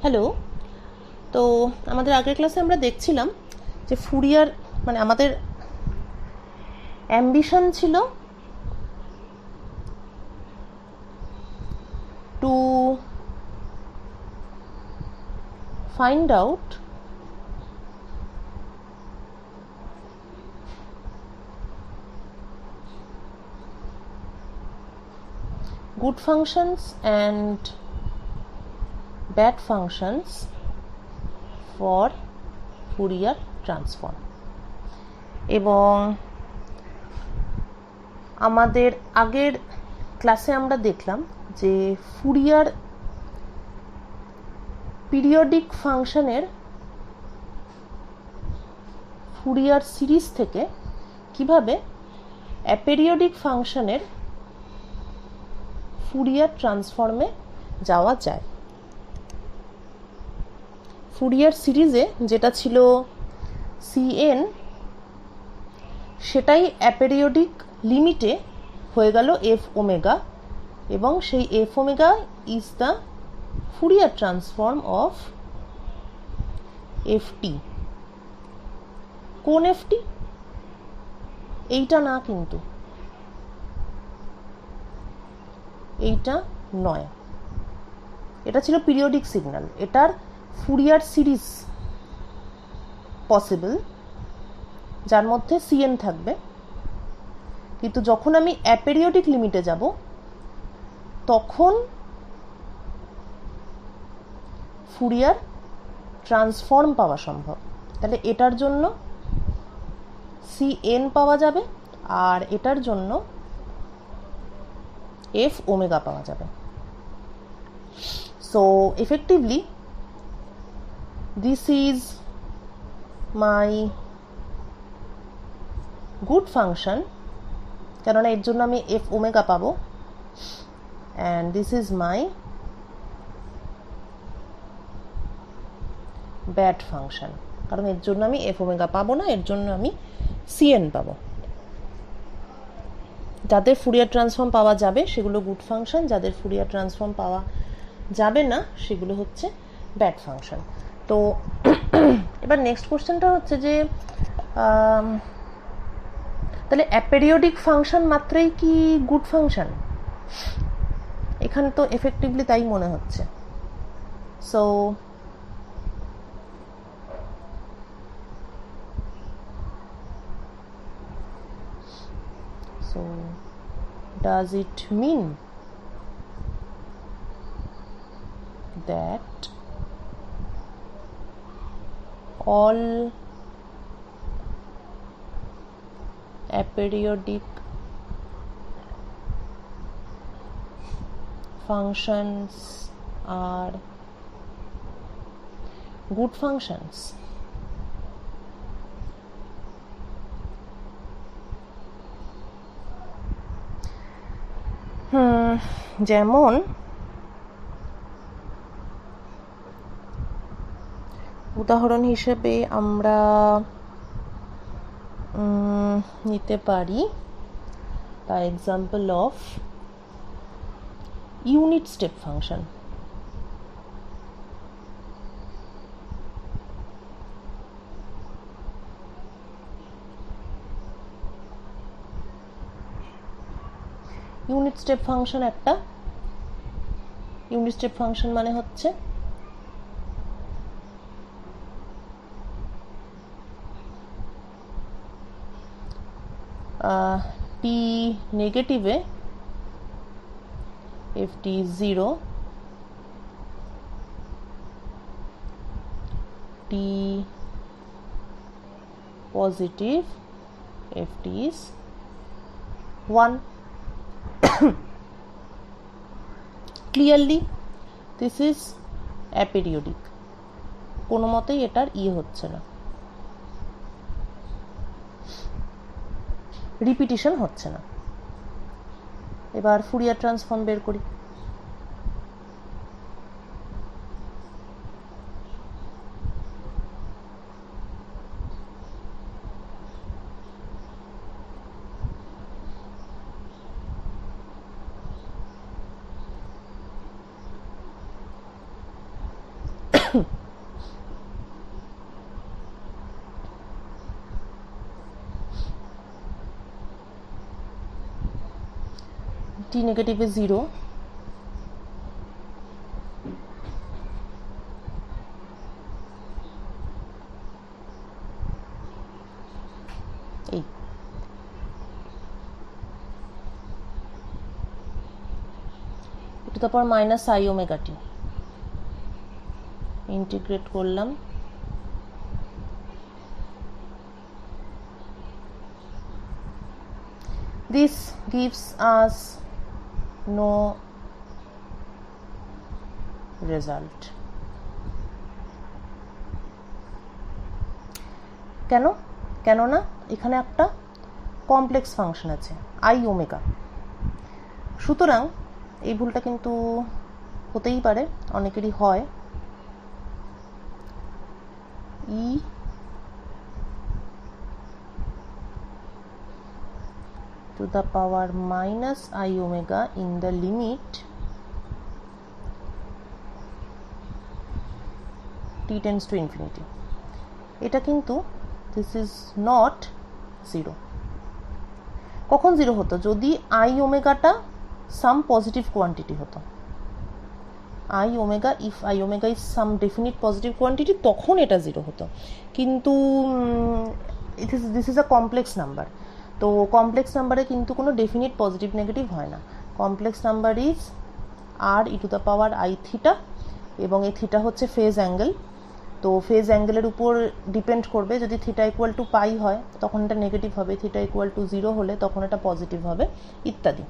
Hello. তো আমাদের আগের ক্লাসে আমরা দেখছিলাম যে ফুরিয়ার মানে আমাদের অ্যাম্বিশন ছিল two find out good functions and bad functions for Fourier transform। এবং আমাদের আগের ক্লাসে আমরা দেখলাম যে ফুরিয়ার পিরিয়ডিক ফাংশনের ফুরিয়ার সিরিজ থেকে কিভাবে অ্যাপেরিয়ডিক ফাংশনের ফুরিয়ার ট্রান্সফর্মে যাওয়া যায়। ফুরিয়ার সিরিজে যেটা ছিল Cn সেটাই অ্যাপেরিয়ডিক লিমিটে হয়ে গেল f ওমেগা, এবং সেই f omega is the Fourier transform of ft। কোন ft? এইটা না, কিন্তু এইটা নয়, এটা ছিল পিরিয়ডিক সিগন্যাল। এটার ফুরিয়ার সিরিজ পসিবল যার মধ্যে Cn থাকবে, কিন্তু যখন আমি অ্যাপেরিয়ডিক লিমিটে যাব তখন ফুরিয়ার ট্রান্সফর্ম পাওয়া সম্ভব। তাহলে এটার জন্য Cn পাওয়া যাবে আর এটার জন্য f ওমেগা পাওয়া যাবে। So effectively this is my good function, কেননা এর জন্য আমি f ওমেগা পাবো, and this is my bad function, কারণ এর জন্য আমি f ওমেগা পাবো না, এর জন্য আমি Cn পাবো। যাদের ফুরিয়ার ট্রান্সফর্ম পাওয়া যাবে সেগুলো গুড ফাংশন, যাদের ফুরিয়ার ট্রান্সফর্ম পাওয়া যাবে না সেগুলো হচ্ছে ব্যাড ফাংশন। তো এবার নেক্সট কোশ্চেনটা হচ্ছে যে তাহলে অ্যাপেরিয়ডিক ফাংশন মাত্রই কি গুড ফাংশন? এখানে তো এফেক্টিভলি তাই মনে হচ্ছে। So does it mean that all aperiodic functions are good functions? যেমন উদাহরণ হিসেবে আমরা নিতে পারি the example of unit step function। Unit step function একটা ইউনিট স্টেপ ফাংশন মানে হচ্ছে t নেগেটিভে ft is 0, t positive ft is 1। Clearly this is aperiodic, কোনো মতেই এটার হচ্ছে না, রিপিটিশন হচ্ছে না। এবার ফুরিয়ার ট্রান্সফর্ম বের করি। t নেগেটিভে 0, এই two the power minus i omega T integrate করলাম, this gives us no result. কেননা এখানে একটা কমপ্লেক্স ফাংশন আছে আই ওমেগা, সুতরাং এই ভুলটা কিন্তু হতেই পারে, অনেকেরই হয়। ই to the power minus I omega in the limit t tends to infinity, এটা কিন্তু this is not 0। কখন 0 হতো? যদি I ওমেগাটা সাম পজিটিভ কোয়ান্টিটি হতো। I omega, if I omega is some definite positive quantity, তখন এটা 0 হতো। কিন্তু this is a complex number, তো কমপ্লেক্স নাম্বারে কিন্তু কোনো ডেফিনিট পজিটিভ নেগেটিভ হয় না। Complex number is r e to the power i theta, এবং এই থিটা হচ্ছে ফেজ অ্যাঙ্গেল। তো ফেজ অ্যাঙ্গেলের উপর ডিপেন্ড করবে, যদি থিটা ইকুয়াল টু পাই হয় তখন এটা নেগেটিভ হবে, থিটা ইকুয়াল টু 0 হলে তখন এটা পজিটিভ হবে, ইত্যাদি।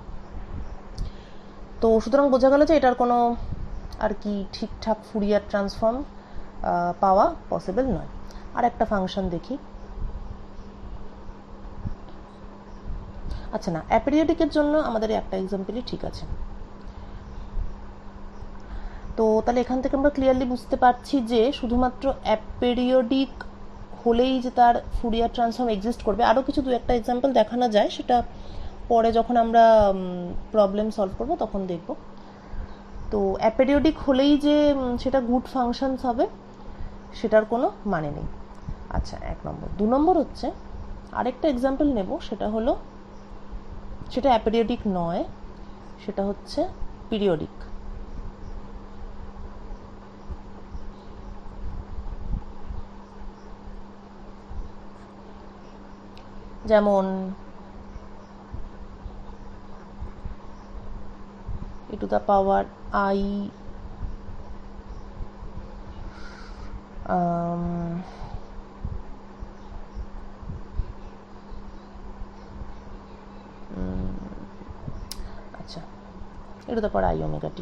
তো সুতরাং বোঝা গেল যে এটার কোনো আর কি ঠিকঠাক ফুরিয়ার ট্রান্সফর্ম পাওয়া পসিবল নয়। আর একটা ফাংশন দেখি। আচ্ছা না, অ্যাপেরিওডিকের জন্য আমাদের একটা এক্সাম্পলই ঠিক আছে। তো তাহলে এখান থেকে আমরা ক্লিয়ারলি বুঝতে পারছি যে শুধুমাত্র অ্যাপেরিওডিক হলেই যে তার ফুরিয়ার ট্রান্সফর্ম এক্সিস্ট করবে। আরও কিছু দু একটা এক্সাম্পল দেখানো যায়, সেটা পরে যখন আমরা প্রবলেম সলভ করব তখন দেখব। তো অ্যাপেরিওডিক হলেই যে সেটা গুড ফাংশনস হবে সেটার কোনো মানে নেই। আচ্ছা, 1 নম্বর। 2 নম্বর হচ্ছে আরেকটা এক্সাম্পল নেব, সেটা অ্যাপেরিওডিক নয়, সেটা হচ্ছে পিরিয়ডিক। যেমন e to the power I আচ্ছা, e to the power I omega t।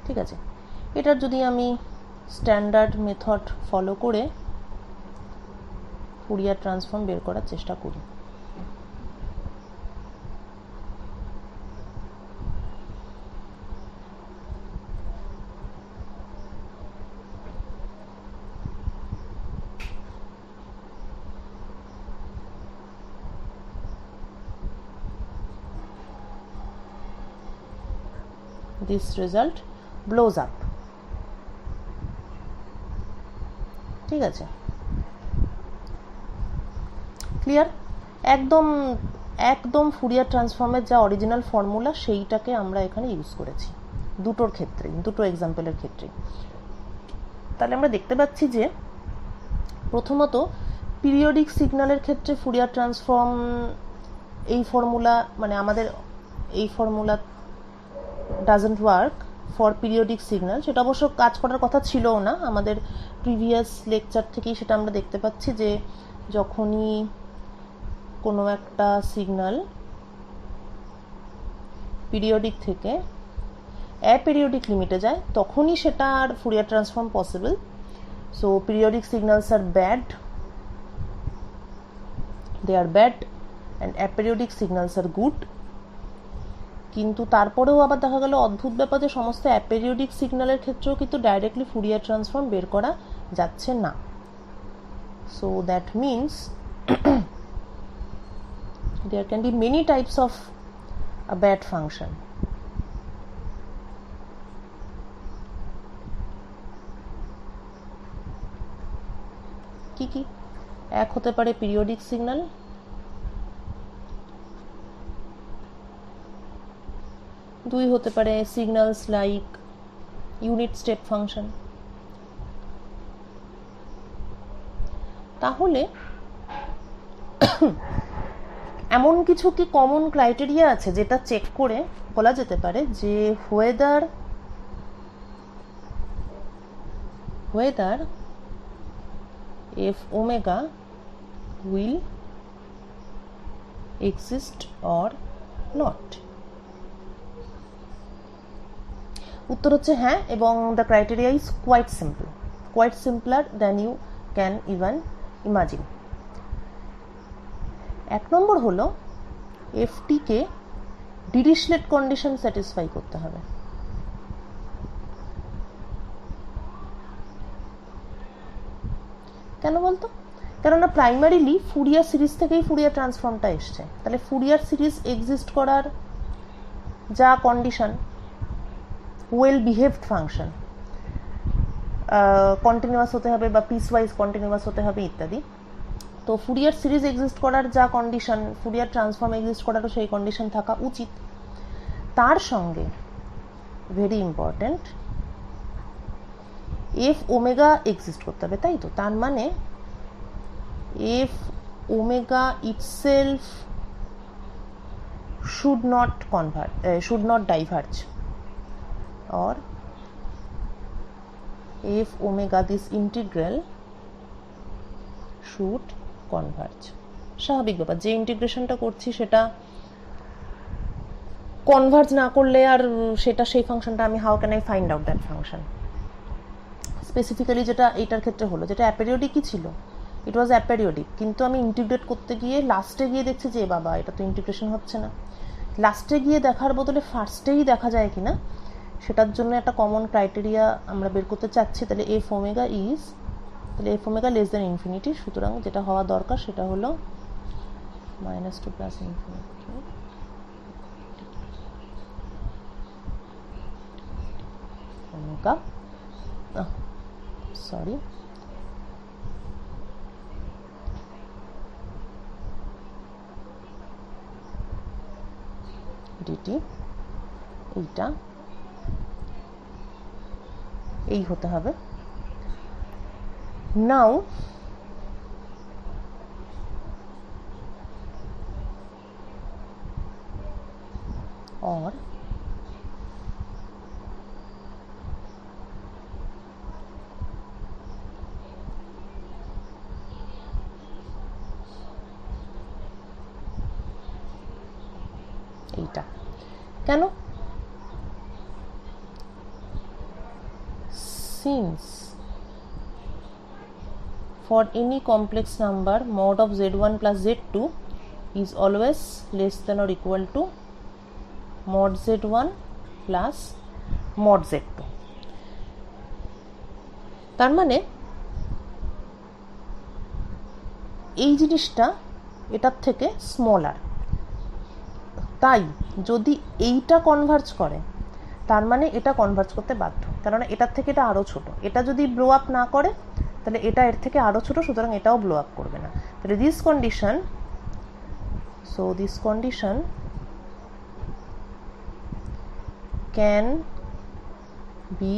ঠিক আছে, এটার যদি আমি স্ট্যান্ডার্ড মেথড ফলো করে ফুরিয়ার ট্রান্সফর্ম বের করার চেষ্টা করি। This result blows up। ঠিক আছে, ক্লিয়ার? একদম ফুরিয়ার ট্রান্সফর্মের যা অরিজিনাল ফর্মুলা সেইটাকে আমরা এখানে ইউজ করেছি দুটোর ক্ষেত্রে, দুটো এক্সাম্পলের ক্ষেত্রে। তাহলে আমরা দেখতে পাচ্ছি যে প্রথমত পিরিয়ডিক সিগন্যালের ক্ষেত্রে ফুরিয়ার ট্রান্সফর্ম এই ফর্মুলা, মানে আমাদের এই formula doesn't work for periodic signal. সেটা অবশ্য কাজ করার কথা ছিলও না, আমাদের প্রিভিয়াস লেকচার থেকেই সেটা আমরা দেখতে পাচ্ছি যে যখনই কোনো একটা সিগন্যাল পিরিয়ডিক থেকে অ্যাপেরিয়ডিক লিমিটে যায় তখনই সেটার Fourier transform possible. So periodic signals are bad, they are bad, and aperiodic signals are good. কিন্তু তারপরেও আবার দেখা গেল অদ্ভুত ব্যাপার যে সমস্ত অ্যাপেরিয়ডিক সিগন্যালের ক্ষেত্রেও কিন্তু ডাইরেক্টলি ফুরিয়ার ট্রান্সফর্ম বের করা যাচ্ছে না। So that means there can be many types of a bad function। কি? এক হতে পারে পিরিয়ডিক সিগন্যাল, দুই হতে পারে signals like unit step function. তাহলে এমন কিছু কি কমন ক্রাইটেরিয়া আছে যেটা চেক করে বলা যেতে পারে যে whether f omega will exist or not? উত্তর হচ্ছে হ্যাঁ, এবং the criteria is quite simpler than you can even imagine. 1 number হলো এফটিকে ডিরিচলেট কন্ডিশন স্যাটিসফাই করতে হবে। কেন বলতো? কেননা প্রাইমারিলি ফুরিয়ার সিরিজ থেকেই ফুরিয়ার ট্রান্সফর্মটা এসছে। তাহলে ফুরিয়ার সিরিজ এক্সিস্ট করার যা condition, well behaved function, continuous হতে হবে বা পিসওয়াইজ কন্টিনিউয়াস হতে হবে ইত্যাদি। তো ফুরিয়ার সিরিজ এক্সিস্ট করার যা কন্ডিশন, ফুরিয়ার ট্রান্সফর্ম এক্সিস্ট করারও সেই কন্ডিশন থাকা উচিত। তার সঙ্গে very important F omega exist করতে হবে, তাই তো? তার মানে F omega itself should not diverge, or f omega this integral should converge। স্বাভাবিক ব্যাপার, যে ইন্টিগ্রেশনটা করছি সেটা কনভার্জ না করলে আর সেটা সেই ফাংশনটা আমি how can I find out that function? Specifically যেটা এইটার ক্ষেত্রে হলো, যেটা অ্যাপেরিওডিকই ছিল, ইট ওয়াজ অ্যাপেরিওডিক, কিন্তু আমি ইন্টিগ্রেট করতে গিয়ে লাস্টে গিয়ে দেখছি যে বাবা এটা তো ইন্টিগ্রেশন হচ্ছে না। লাস্টে গিয়ে দেখার বদলে ফার্স্টেই দেখা যায় কিনা সেটার জন্য একটা কমন ক্রাইটেরিয়া আমরা বের করতে চাচ্ছি। তাহলে F omega less than infinity, সুতরাং যেটা হওয়া দরকার সেটা হলো -2 প্লাস ইনফিনিটি ওমেগা ডিটি, এইটা এই হতে হবে। নাও or এইটা কেন? Since for any complex number mod of z1 plus z2 is always less than or equal to mod z1 plus mod z2, তার মানে এই জিনিসটা এটার থেকে স্মলার। তাই যদি এইটা কনভার্জ করে তার মানে এটা কনভার্জ করতে বাধ্য, কারণ এটার থেকে এটা আরও ছোট। এটা যদি ব্লো আপ না করে তাহলে এটা এর থেকে আরও ছোট, সুতরাং এটাও ব্লো আপ করবে না। তাহলে this condition can be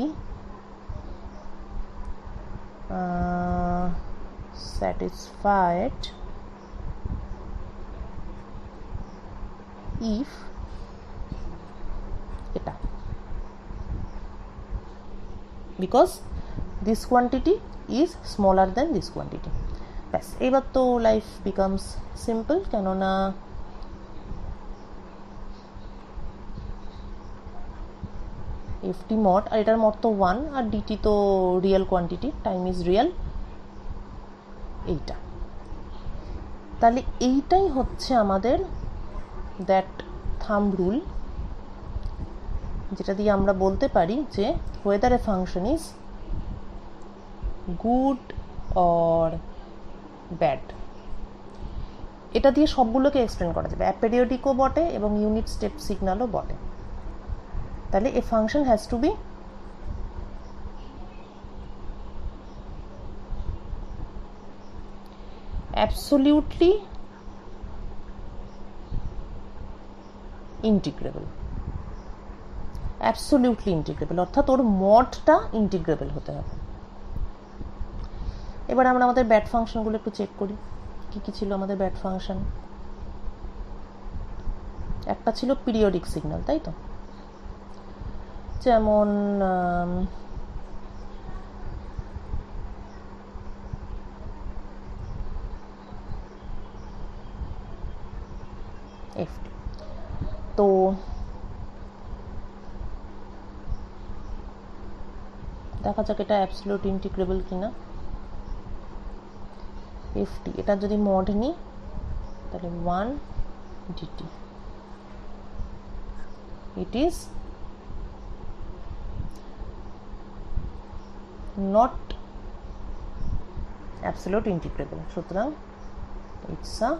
satisfied if এটা, because this quantity is smaller than this quantity। ব্যাস, এবার তো লাইফ বিকামস সিম্পল, কেননা এফটি মড আর এটার মড তো 1 আর ডিটি তো real quantity, time is real, এইটা। তাহলে এইটাই হচ্ছে আমাদের দ্যাট থাম্ব রুল, যেটা দিয়ে আমরা বলতে পারি যে whether a function is good or bad। এটা দিয়ে সবগুলোকে এক্সপ্লেন করা যাবে, অ্যাপেরিওডিকও বটে এবং ইউনিট স্টেপ সিগন্যালও বটে। তাহলে a function has to be absolutely integrable। Absolutely integrable, অর্থাৎ ওর মডটা ইন্টিগ্রেবল হতে হবে। এবার আমরা আমাদের ব্যাট ফাংশনগুলো একটু চেক করি, কি কি ছিল আমাদের ব্যাট ফাংশন। একটা ছিল পিরিয়ডিক সিগন্যাল, তাই তো, যেমন এফটি। তো দেখা যাক এটা অ্যাবসলিউট ইন্টিগ্রেবল কিনা। এফটি, এটা যদি মড নিই তাহলে 1 dt, it is not absolute integrable, সুতরাং it's a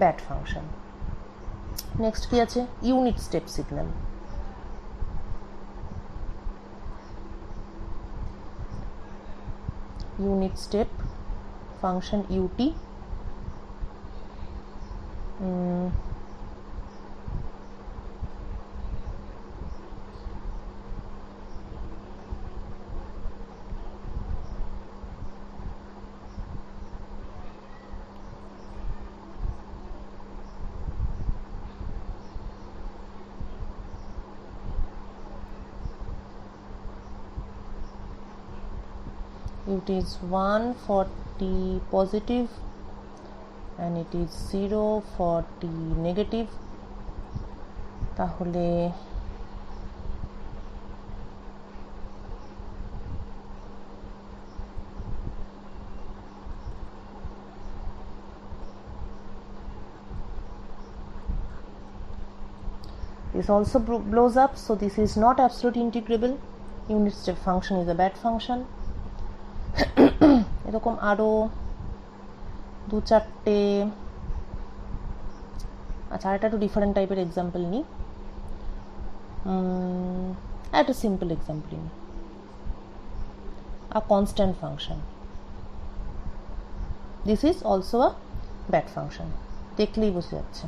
bad function. Next কি আছে, unit step signal. Unit step function ut, it is 1 for t positive and it is 0 for t negative. তাহলে this also blows up, so this is not absolute integrable. Unit step function is a bad function. এরকম আরো দু চারটে, আচ্ছা আরেকটা একটু different টাইপের example নিই, একটা সিম্পল এক্সাম্পল নিই, a constant function. This is also a bad function, দেখলেই বুঝে যাচ্ছে।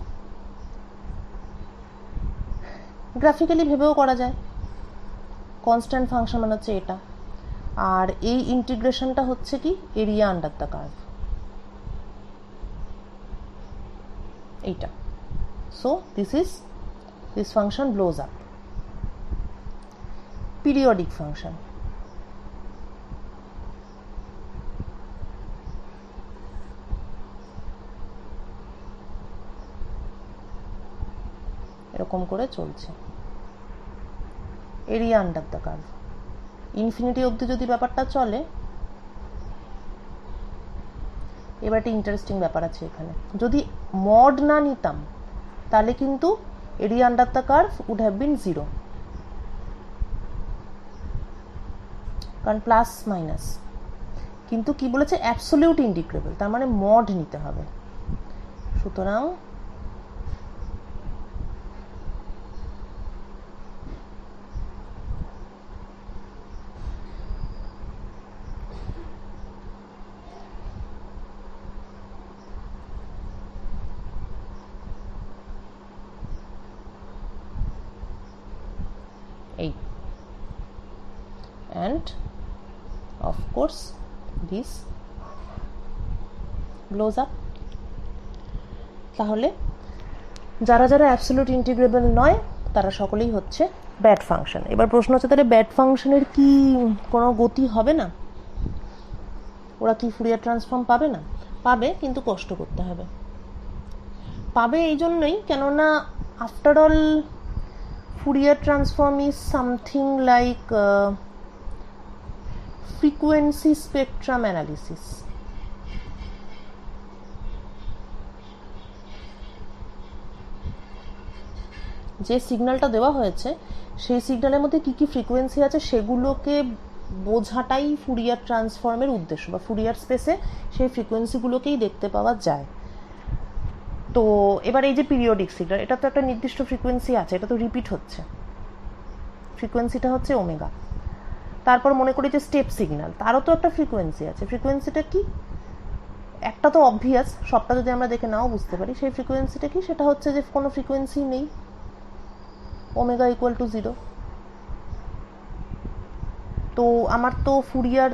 গ্রাফিক্যালি ভেবেও করা যায়, কনস্ট্যান্ট ফাংশন মানে হচ্ছে এটা, আর এই ইন্টিগ্রেশনটা হচ্ছে কি এরিয়া আন্ডার দ্য কার্ভ, এইটা। So this function blows up. Periodic function, এরকম করে চলছে, area under the curve, infinity অবধি যদি ব্যাপারটা চলে। এবার একটা ইন্টারেস্টিং ব্যাপার আছে এখানে, যদি মড না নিতাম তাহলে কিন্তু area under the curve would have been 0, কারণ প্লাস মাইনাস, কিন্তু কি বলেছে অ্যাবসলিউট ইন্টিগ্রেবল, তার মানে মড নিতে হবে। সুতরাং এই, and of course this blows up. তাহলে যারা যারা অ্যাবসলিউট ইন্টিগ্রেবল নয় তারা সকলেই হচ্ছে ব্যাড ফাংশন। এবার প্রশ্ন হচ্ছে তাহলে ব্যাড ফাংশনের কি কোনো গতি হবে না, ওরা কি ফুরিয়ার ট্রান্সফর্ম পাবে না? পাবে, কিন্তু কষ্ট করতে হবে। পাবে এই জন্যই, কেননা after all Fourier transform is something like frequency spectrum analysis. যে সিগন্যালটা দেওয়া হয়েছে সেই সিগন্যালের মধ্যে কি কি ফ্রিকোয়েন্সি আছে সেগুলোকে বোঝাটাই ফুরিয়ার ট্রান্সফর্মের উদ্দেশ্য, বা ফুরিয়ার স্পেসে সেই ফ্রিকোয়েন্সিগুলোকেই দেখতে পাওয়া যায়। তো এবার এই যে পিরিয়ডিক সিগন্যাল, এটা তো একটা নির্দিষ্ট ফ্রিকোয়েন্সি আছে, এটা তো রিপিট হচ্ছে, ফ্রিকোয়েন্সিটা হচ্ছে ওমেগা। তারপর মনে করি যে স্টেপ সিগন্যাল, তারও তো একটা ফ্রিকোয়েন্সি আছে, ফ্রিকোয়েন্সিটা কি? একটা তো অবভিয়াস, সবটা যদি আমরা দেখে নাও বুঝতে পারি, সেই ফ্রিকোয়েন্সিটা কি? সেটা হচ্ছে যে কোনো ফ্রিকোয়েন্সি নেই, ওমেগা ইকুয়াল টু 0। তো আমার তো ফুরিয়ার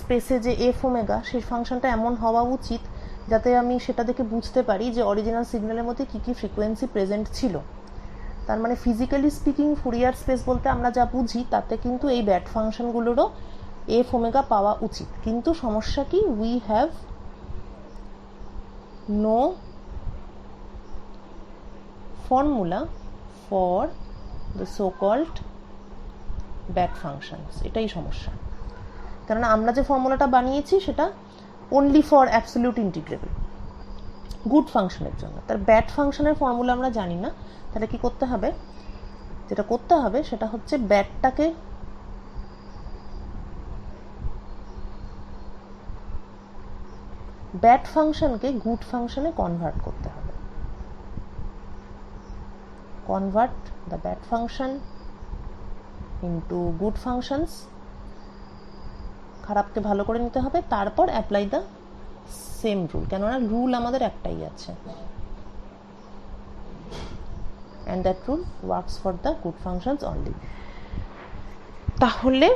স্পেসে যে এফ ওমেগা সেই ফাংশনটা এমন হওয়া উচিত যাতে আমি সেটা দেখে বুঝতে পারি যে অরিজিনাল সিগন্যালের মধ্যে কী কী ফ্রিকোয়েন্সি প্রেজেন্ট ছিল। তার মানে ফিজিক্যালি স্পিকিং ফুরিয়ার স্পেস বলতে আমরা যা বুঝি তাতে কিন্তু এই ব্যাট ফাংশনগুলোরও এফ ওমেগা পাওয়া উচিত। কিন্তু সমস্যা কি, we have no formula for the so called bad functions. এটাই সমস্যা, কেননা আমরা যে ফর্মুলাটা বানিয়েছি সেটা only for absolute integrable good ফাংশনের জন্য। তার ব্যাট ফাংশনের ফর্মুলা আমরা জানি না। তাহলে কি করতে হবে, যেটা করতে হবে সেটা হচ্ছে ব্যাটটাকে ব্যাট ফাংশনকে গুড ফাংশনে কনভার্ট করতে হবে। Convert the bad function into good functions. খারাপকে ভালো করে নিতে হবে, তারপর অ্যাপ্লাই দ্য সেম রুল, কেননা রুল আমাদের একটাই আছে, and that rule works for the good functions only. তাহলে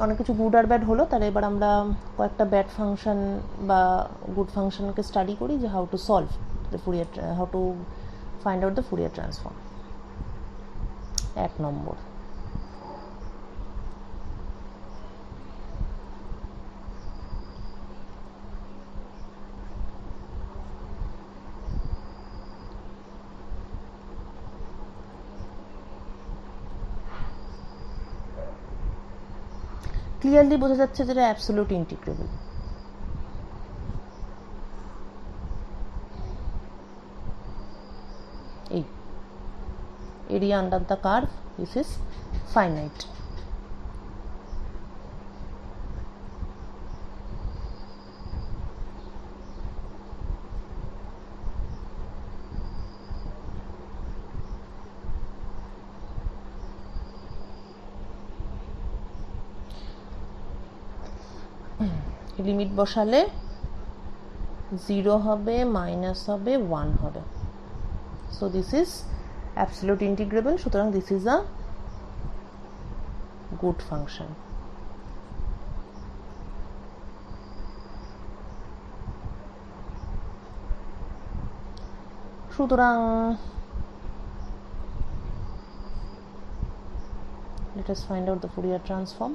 অনেক কিছু গুড আর ব্যাড হলো। তাহলে এবার আমরা কয়েকটা ব্যাড ফাংশন বা গুড ফাংশনকে স্টাডি করি, যে how to solve the Fourier, how to find out the Fourier transform. 1 number, clearly বোঝা যাচ্ছে যেটা অ্যাবসলিউট ইন্টিগ্রেবল। এই area under the curve, this is finite. Limit বসালে 0 হবে, মাইনাস হবে, 1 হবে। So this is absolute integrable, সুতরাং this is a good function. সুতরাং let us find out the Fourier transform.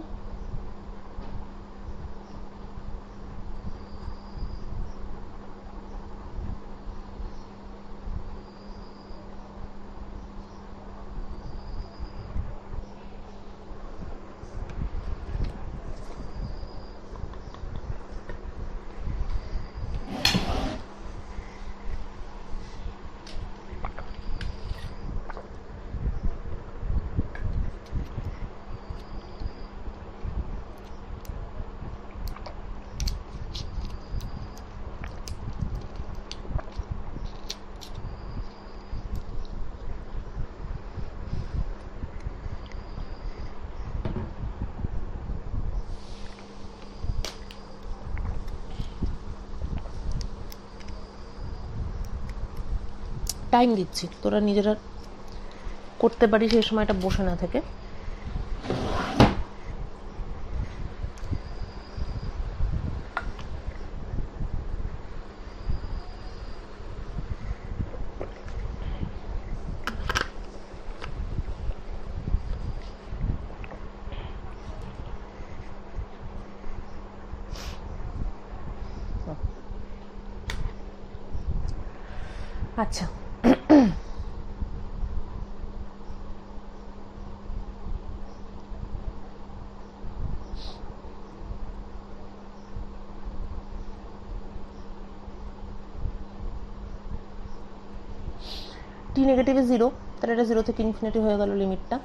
Time দিচ্ছি, তোরা নিজেরা করতে পারি সেই সময়টা বসে না থেকে। আচ্ছা, টি নেগেটিভে 0, তাহলে এটা 0 থেকে ইনফিনিটি হয়ে গেল লিমিটটা।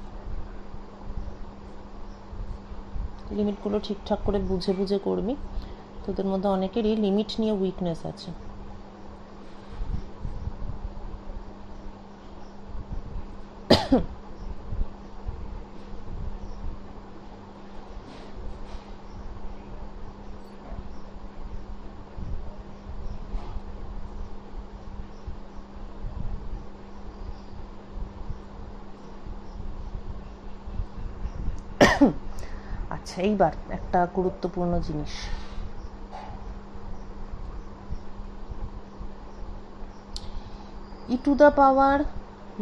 লিমিটগুলো ঠিকঠাক করে বুঝে বুঝে করবি, তোদের মধ্যে অনেকেরই লিমিট নিয়ে উইকনেস আছে। আচ্ছা, এইবার একটা গুরুত্বপূর্ণ জিনিস, e to the power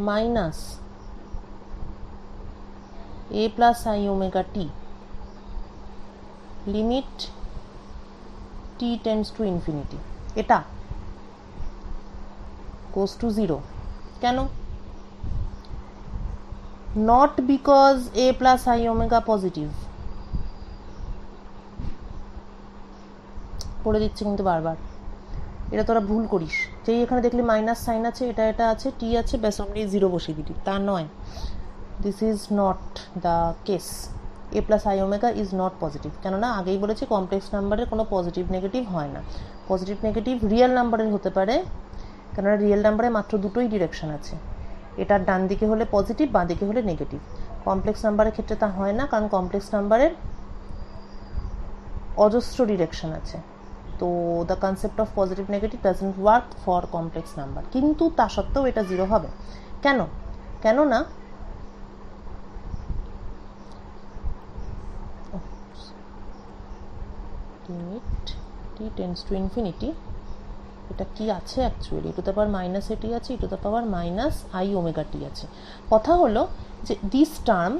minus a plus i omega t limit t tends to infinity, এটা গোস টু জিরো। কেন? Not because a plus i omega positive, পড়ে দিচ্ছে কিন্তু বারবার, এটা তোরা ভুল করিস। যেই এখানে দেখলি মাইনাস সাইন আছে, এটা এটা আছে, টি আছে, ব্যাস অমনি জিরো বসিয়ে দিবি, তা নয়। This is not the case. A plus i omega is not positive, কেননা আগেই বলেছি কমপ্লেক্স নাম্বারের কোনো পজিটিভ নেগেটিভ হয় না। পজিটিভ নেগেটিভ রিয়েল নাম্বারের হতে পারে, কেননা রিয়েল নাম্বারে মাত্র দুটোই ডিরেকশন আছে, এটার ডান দিকে হলে পজিটিভ, বাঁ দিকে হলে নেগেটিভ। কমপ্লেক্স নাম্বারের ক্ষেত্রে তা হয় না, কারণ কমপ্লেক্স নাম্বারের অজস্র ডিরেকশন আছে। তো the concept of positive negative doesn't work for complex number. কিন্তু তা সত্ত্বেও এটা জিরো হবে। কেন? কেননা limit t tends to infinity, এটা কি আছে actually, e to the power minus a t আছে, e to the power minus i omega t আছে। কথা হলো যে দিস টার্ম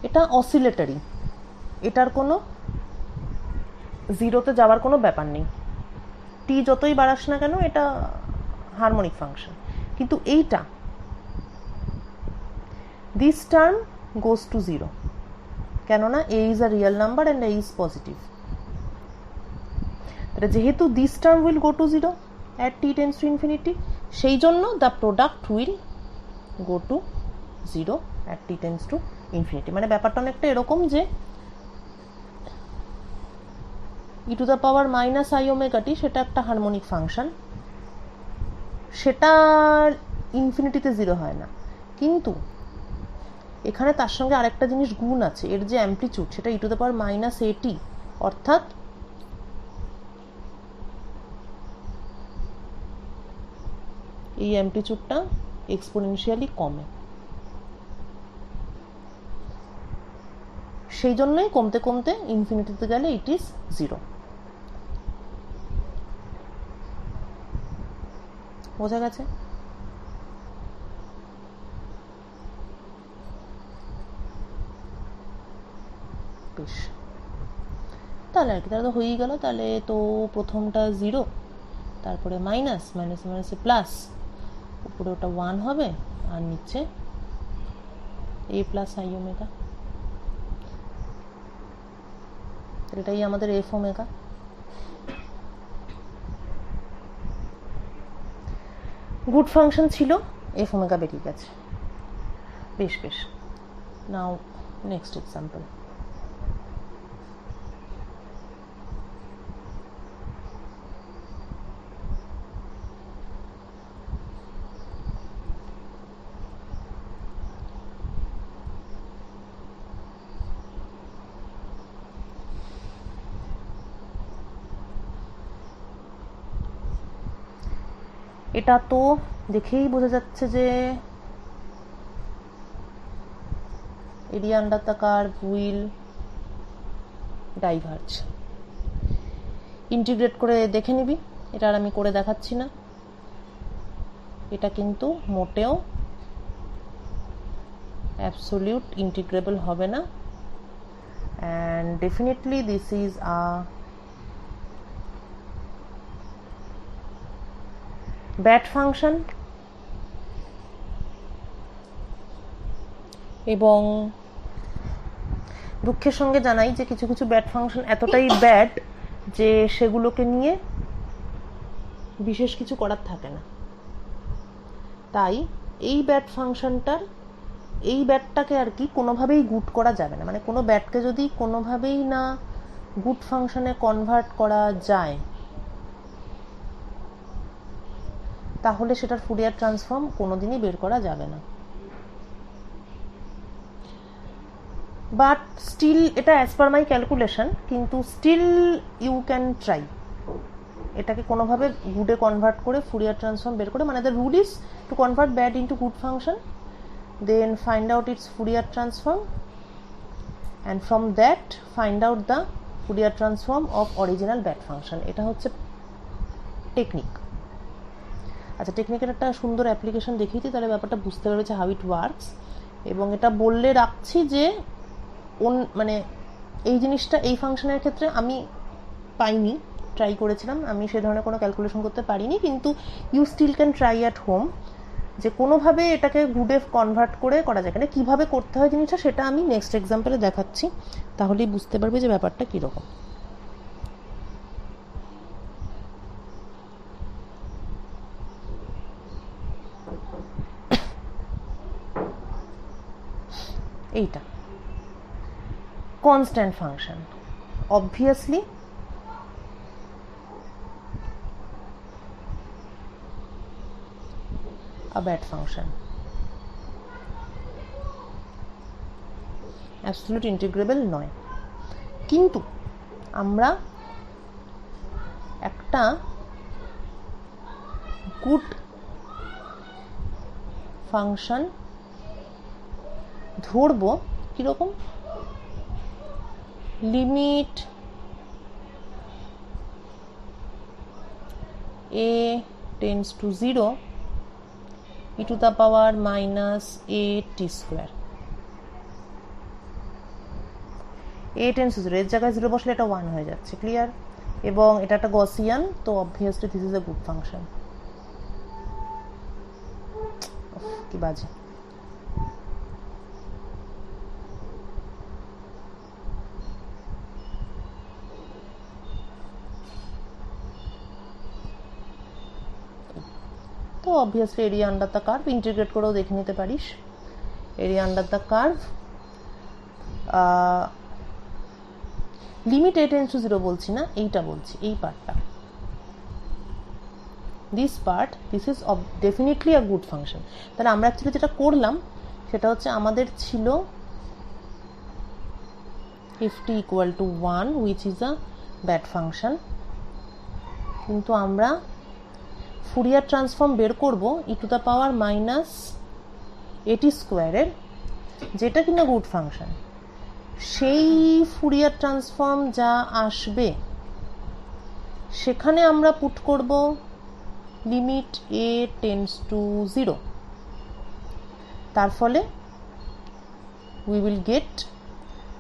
এটা অসিলেটরি, এটার কোনো জিরোতে যাওয়ার কোনো ব্যাপার নেই, টি যতই বাড়াস না কেন এটা হারমোনিক ফাংশন। কিন্তু এইটা this term goes to zero, কেননা a is a real number and a is positive. যেহেতু this term will go to zero at t tends to infinity, সেই জন্য the product will go to zero at t tends to infinity. মানে ব্যাপারটা অনেকটা এরকম যে e to the power minus i omega t সেটা একটা হারমোনিক ফাংশন, সেটা ইনফিনিটিতে জিরো হয় না। কিন্তু এখানে তার সঙ্গে আরেকটা জিনিস গুণ আছে, এর যে অ্যাম্পলিটিউড সেটা ই টু দ্য পাওয়ার মাইনাস এটি, অর্থাৎ এই অ্যাম্পলিটিউডটা এক্সপোনেনশিয়ালি কমে, সেই জন্যই কমতে কমতে ইনফিনিটিতে গেলে ইট ইজ জিরো। বোঝা গেছে? বেশ, তাহলে আর কি, তাহলে তো হয়েই গেল। তাহলে তো প্রথমটা জিরো, তারপরে মাইনাস, মাইনাস মাইনাসে প্লাস, উপরে ওটা 1 হবে, আর নিচে এ প্লাস আই ওমেগা, এটাই আমাদের এফ ওমেগা। গুড ফাংশন ছিল, এফ ওমেগা বেরিয়ে গেছে। বেশ বেশ, নাও নেক্সট এক্সাম্পল। এটা তো দেখেই বোঝা যাচ্ছে যে area under the curve will diverge. Integrate করে দেখে নিবি, এটা আর আমি করে দেখাচ্ছি না। এটা কিন্তু মোটেও অ্যাবসোলিউট ইন্টিগ্রেবল হবে না, and definitely this is a bad function. এবং দুঃখের সঙ্গে জানাই যে কিছু কিছু ব্যাড ফাংশন এতটাই ব্যাড যে সেগুলোকে নিয়ে বিশেষ কিছু করার থাকে না। তাই এই ব্যাড ফাংশনটার, এই ব্যাডটাকে আর কি কোনোভাবেই গুড করা যাবে না। মানে কোনো ব্যাডকে যদি কোনোভাবেই না গুড ফাংশনে কনভার্ট করা যায়, তাহলে সেটার ফুরিয়ার ট্রান্সফর্ম কোনোদিনই বের করা যাবে না। বাট স্টিল, এটা অ্যাজ পার মাই ক্যালকুলেশন, কিন্তু স্টিল ইউ ক্যান ট্রাই এটাকে কোনোভাবে গুডে কনভার্ট করে ফুরিয়ার ট্রান্সফর্ম বের করে। মানে the rule is to convert bad into good function, then find out its Fourier transform, and from that find out the Fourier transform of original bat function. এটা হচ্ছে technique. আচ্ছা, টেকনিকের একটা সুন্দর application দেখিয়েছি, তাহলে ব্যাপারটা বুঝতে পারবে যে হাউ ইট ওয়ার্কস। এবং এটা বললে রাখছি যে মানে এই জিনিসটা এই ফাংশনের ক্ষেত্রে আমি পাইনি, ট্রাই করেছিলাম, আমি সে ধরনের কোনো ক্যালকুলেশন করতে পারিনি, কিন্তু you still can try at home যে কোনোভাবে এটাকে গুডে কনভার্ট করে করা যায়। মানে কীভাবে করতে হয় জিনিসটা সেটা আমি নেক্সট এক্সাম্পলে দেখাচ্ছি, তাহলেই বুঝতে পারবে যে ব্যাপারটা কীরকম। এইটা constant function, obviously a bat function, absolute integrable নয়, কিন্তু আমরা একটা গুড ফাংশন ধরবো। কীরকম? Limit a tends to 0 e to the power minus a t square, a tends to 0 এর জায়গায় 0 বসলে এটা 1 হয়ে যাচ্ছে, ক্লিয়ার? এবং এটা একটা গসিয়ান, তো obviously this is a good function. কি বাজে। তো obviously area under the curve integrate করেও দেখে নিতে পারিস। Area under the curve limit a tends to 0 বলছি না, এইটা বলছি, এই পার্টটা, this part, this is definitely a good function. তাহলে আমরা অ্যাকচুয়ালি যেটা করলাম সেটা হচ্ছে আমাদের ছিল f(t) = 1 which is a bad function, কিন্তু আমরা ফুরিয়ার ট্রান্সফর্ম বের করব e to the power minus at স্কোয়ারের, যেটা কিনা গুড ফাংশন। সেই ফুরিয়ার ট্রান্সফর্ম যা আসবে সেখানে আমরা পুট করব লিমিট a tends to 0, তার ফলে we will get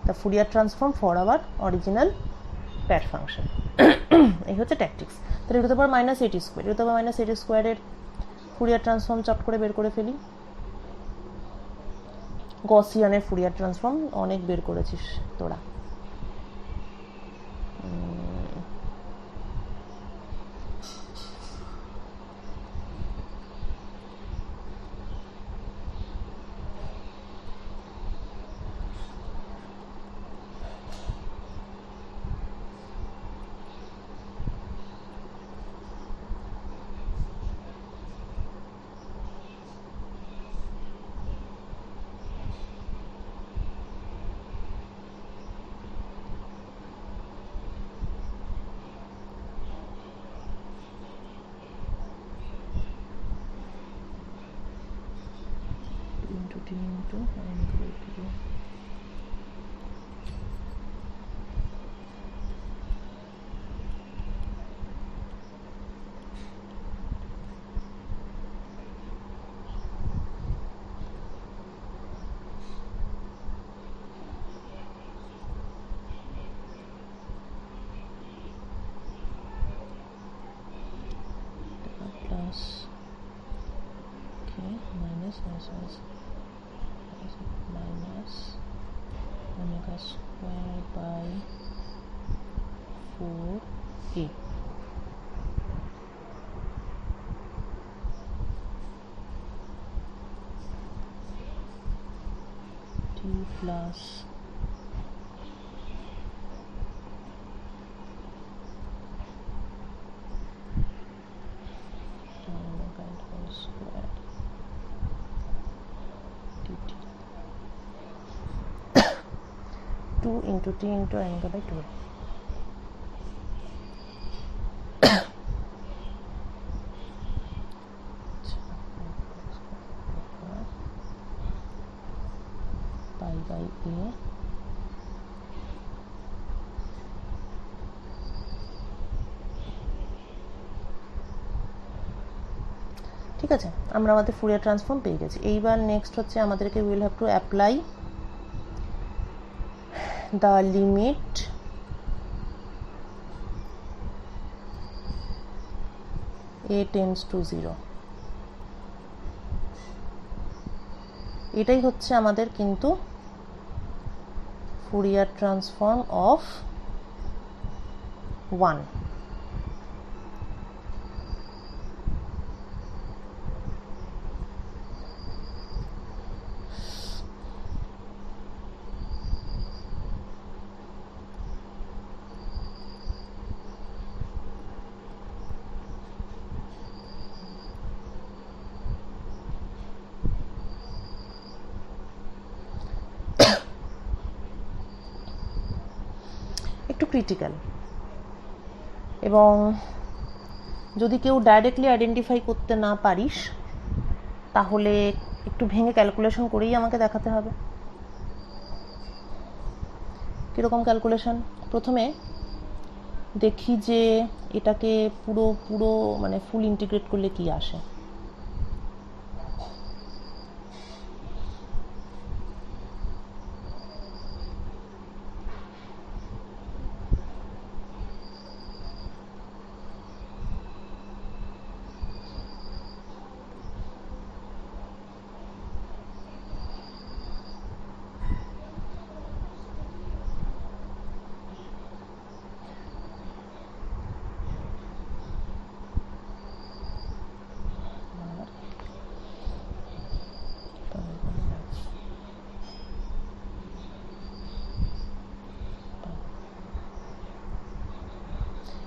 the Fourier transform for our original bat function. এই হচ্ছে ট্যাকটিক্স। তাহলে e to the power minus at square, e to the power minus at স্কোয়ারের ফুরিয়ার ট্রান্সফর্ম চট করে বের করে ফেলি। গসিয়ানের ফুরিয়ার ট্রান্সফর্ম অনেক বের করেছিস তোরা। minus omega square by 4a t plus omega whole square dt 2 into t into omega by 2. Pi by a ঠিক আছে, আমরা আমাদের ফুরিয়ার ট্রান্সফর্ম পেয়ে গেছি। এইবার নেক্সট হচ্ছে আমাদেরকে will have to apply the limit a tends to 0। এটাই হচ্ছে আমাদের কিন্তু ফুরিয়ার ট্রান্সফর্ম অফ 1। একটু ক্রিটিক্যাল, এবং যদি কেউ ডাইরেক্টলি আইডেন্টিফাই করতে না পারিস তাহলে একটু ভেঙে ক্যালকুলেশন করেই আমাকে দেখাতে হবে। কীরকম ক্যালকুলেশন? প্রথমে দেখি যে এটাকে পুরো মানে ফুল ইন্টিগ্রেট করলে কি আসে।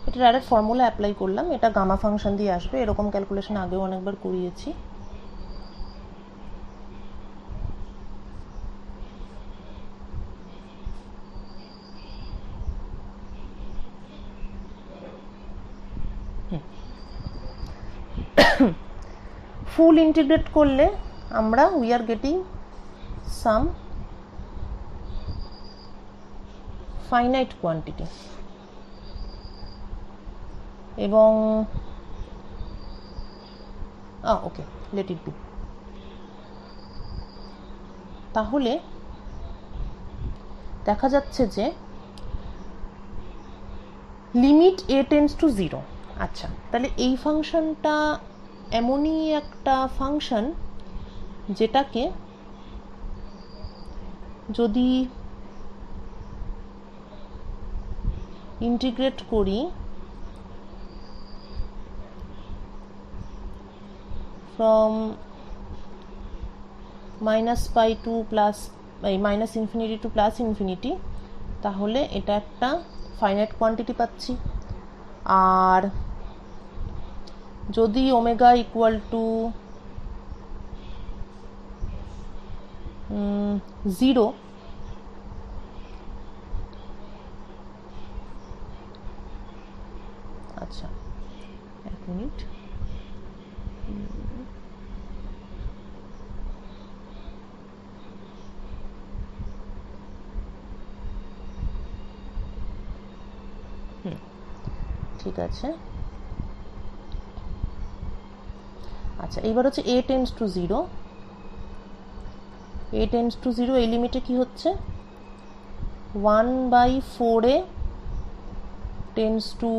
এটা ডাইরেক্ট ফর্মুলা অ্যাপ্লাই করলাম, এটা গামা ফাংশন দিয়ে আসবে। এরকম ক্যালকুলেশন আগেও অনেকবার করিয়েছি। ফুল ইন্টিগ্রেট করলে আমরা we are getting some finite quantity, এবং ওকে লেট ইট বি। তাহলে দেখা যাচ্ছে যে লিমিট a টেন্ডস টু 0। আচ্ছা, তাহলে এই ফাংশনটা এমনই একটা ফাংশন যেটাকে যদি ইন্টিগ্রেট করি from -π to -infinity two +infinity, তাহলে এটা একটা ফাইনাইট কোয়ান্টিটি পাচ্ছি। আর যদি ওমেগা ইকুয়াল টু 0, আচ্ছা এক মিনিট, ঠিক আছে। আচ্ছা, এইবার হচ্ছে a tends to 0। a tends to 0 এই লিমিটে কি হচ্ছে 1/4a টেন্ডস টু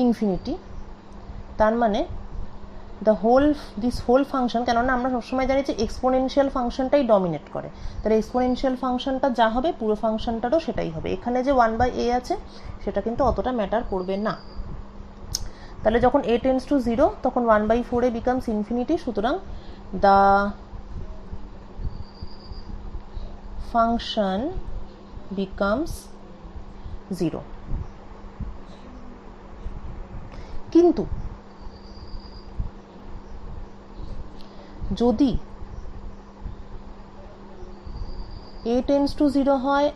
ইনফিনিটি। তার মানে দিস হোল ফাংশন, কেননা আমরা সবসময় জানি যে এক্সপোনেনশিয়াল ফাংশনটাই ডমিনেট করে, তাহলে এক্সপোনেনশিয়াল ফাংশনটা যা হবে পুরো ফাংশনটারও সেটাই হবে। এখানে যে 1/a আছে সেটা কিন্তু অতটা ম্যাটার করবে না। তাহলে যখন a টেন্ডস টু 0 তখন 1/4a বিকামস ইনফিনিটি, সুতরাং দ্য ফাংশন বিকামস 0। কিন্তু যদি a টেন্ডস টু 0 হয়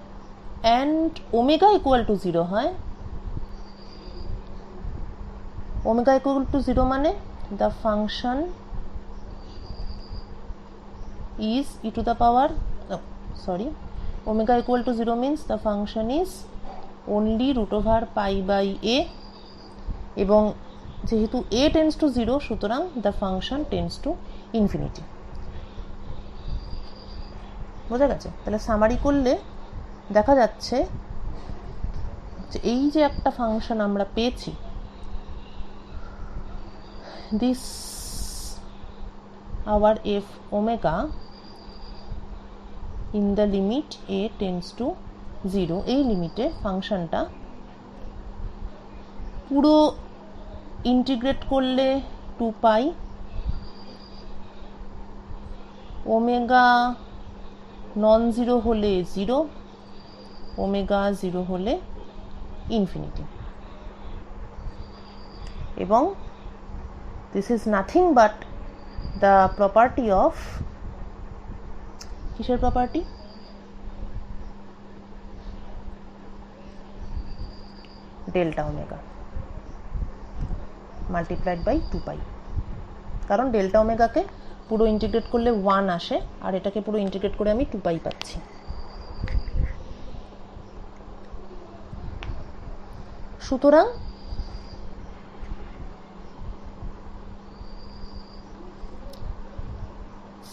অ্যান্ড ওমেগা ইকুয়াল টু 0 হয়, ওমেগা ইকুয়াল টু 0 মানে the function is e to the power omega equal to 0 means the function is only √π/a, এবং যেহেতু a tends to 0 সুতরাং the function tends to infinity. বোঝা গেছে? তাহলে summary করলে দেখা যাচ্ছে যে এই যে একটা ফাংশন আমরা পেয়েছি, this our f omega in the limit a tends to 0, এই লিমিটে ফাংশনটা পুরো ইন্টিগ্রেট করলে 2π, ওমেগা নন জিরো হলে 0, ওমেগা 0 হলে ইনফিনিটি। এবং this is nothing but the property of, কিসের property? Delta omega multiplied by 2π। কারণ ডেল্টা ওমেগাকে পুরো ইন্টিগ্রেট করলে 1 আসে, আর এটাকে পুরো ইন্টিগ্রেট করে আমি 2π পাচ্ছি। সুতরাং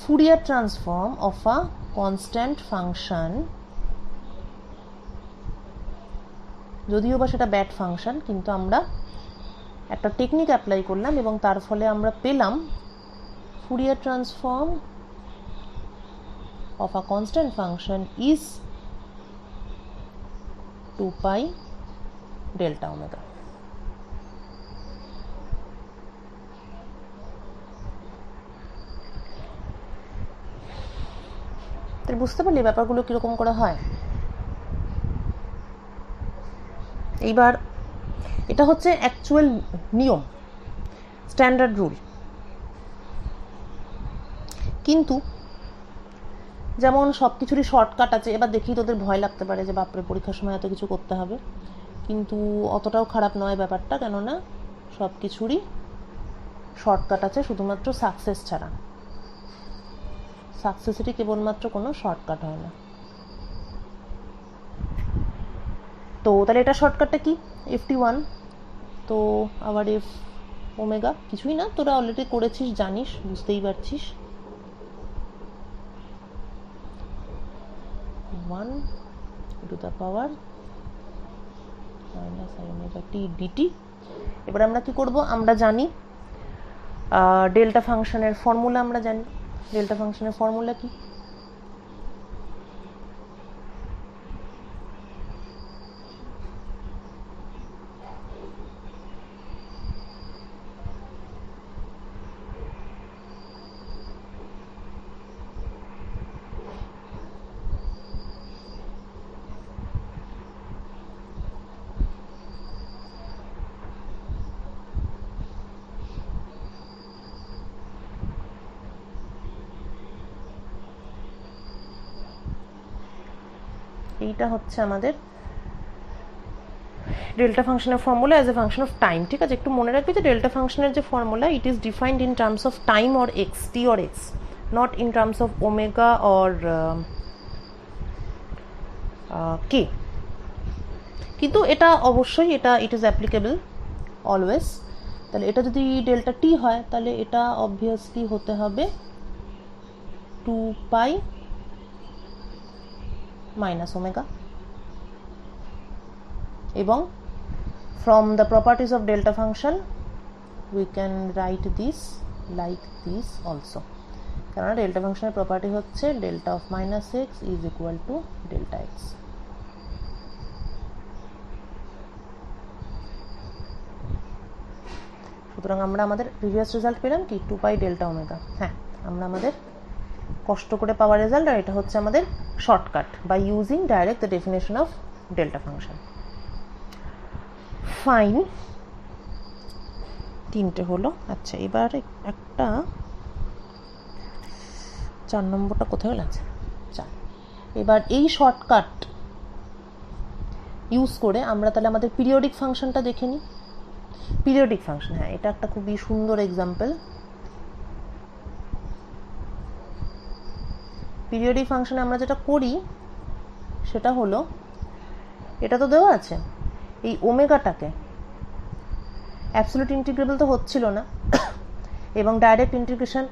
Fourier transform of a constant function, যদিও বা সেটা ব্যাড ফাংশন, কিন্তু আমরা একটা টেকনিক অ্যাপ্লাই করলাম এবং তার ফলে আমরা পেলাম Fourier transform of a constant function is 2π delta omega। বুঝতে পারলি ব্যাপারগুলো কিরকম করে হয়? এইবার এটা হচ্ছে অ্যাকচুয়াল নিয়ম, স্ট্যান্ডার্ড রুল। কিন্তু যেমন সব কিছুরই শর্টকাট আছে। এবার দেখি তোদের ভয় লাগতে পারে যে বাপরে পরীক্ষার সময় এত কিছু করতে হবে, কিন্তু অতটাও খারাপ নয় ব্যাপারটা, কেননা সব কিছুরই শর্টকাট আছে, শুধুমাত্র সাকসেস ছাড়া। সাকসেসেরই কেবলমাত্র কোনো শর্টকাট হয় না। তো তাহলে এটা শর্টকাটটা কি? ft1, তো আবার এফ ওমেগা কিছুই না, তোরা অলরেডি করেছিস, জানিস, বুঝতেই পারছিস। 1 to the power minus i omega t dt. এবার আমরা কি করব? আমরা জানি ডেল্টা ফাংশনের ফর্মুলা, আমরা জানি ডেল্টা ফাংশনের ফর্মুলা কি? এইটা হচ্ছে আমাদের ডেল্টা ফাংশনের formula as a function of time. ঠিক আছে, একটু মনে রাখবি যে ডেল্টা ফাংশনের যে formula, it is defined in terms of time or x, t or x, not in terms of omega or k. কিন্তু এটা অবশ্যই এটা ইট ইজ অ্যাপ্লিকেবল অলওয়েজ। তাহলে এটা যদি ডেল্টা টি হয়, তাহলে এটা অবভিয়াসলি হতে হবে 2π মাইনাস ওমেগা। এবং from the properties of delta function we can write this like this also, কারণ ডেল্টা ফাংশনের প্রপার্টি হচ্ছে delta of minus x is equal to delta x. সুতরাং আমরা আমাদের প্রিভিয়াস রেজাল্ট পেলাম কি? 2π ডেল্টা ওমেগা। হ্যাঁ, আমরা আমাদের কষ্ট করে পাওয়া রেজাল্ট, আর এটা হচ্ছে আমাদের shortcut by using direct the definition of delta function. Fine, 3টে হলো। আচ্ছা, এবার একটা 4 নম্বরটা কোথায় হলো? আছে 4। এবার এই শর্টকাট ইউজ করে আমরা তাহলে আমাদের পিরিয়ডিক ফাংশনটা দেখে নিই। পিরিয়ডিক ফাংশন, হ্যাঁ, এটা একটা খুবই সুন্দর এক্সাম্পল। পিরিয়ডিক ফাংশনে আমরা যেটা করি সেটা হলো, এটা তো দেওয়া আছে, এই ওমেগাটাকে অ্যাবসলিউট ইন্টিগ্রেবল তো হচ্ছিল না, এবং ডাইরেক্ট ইন্টিগ্রেশন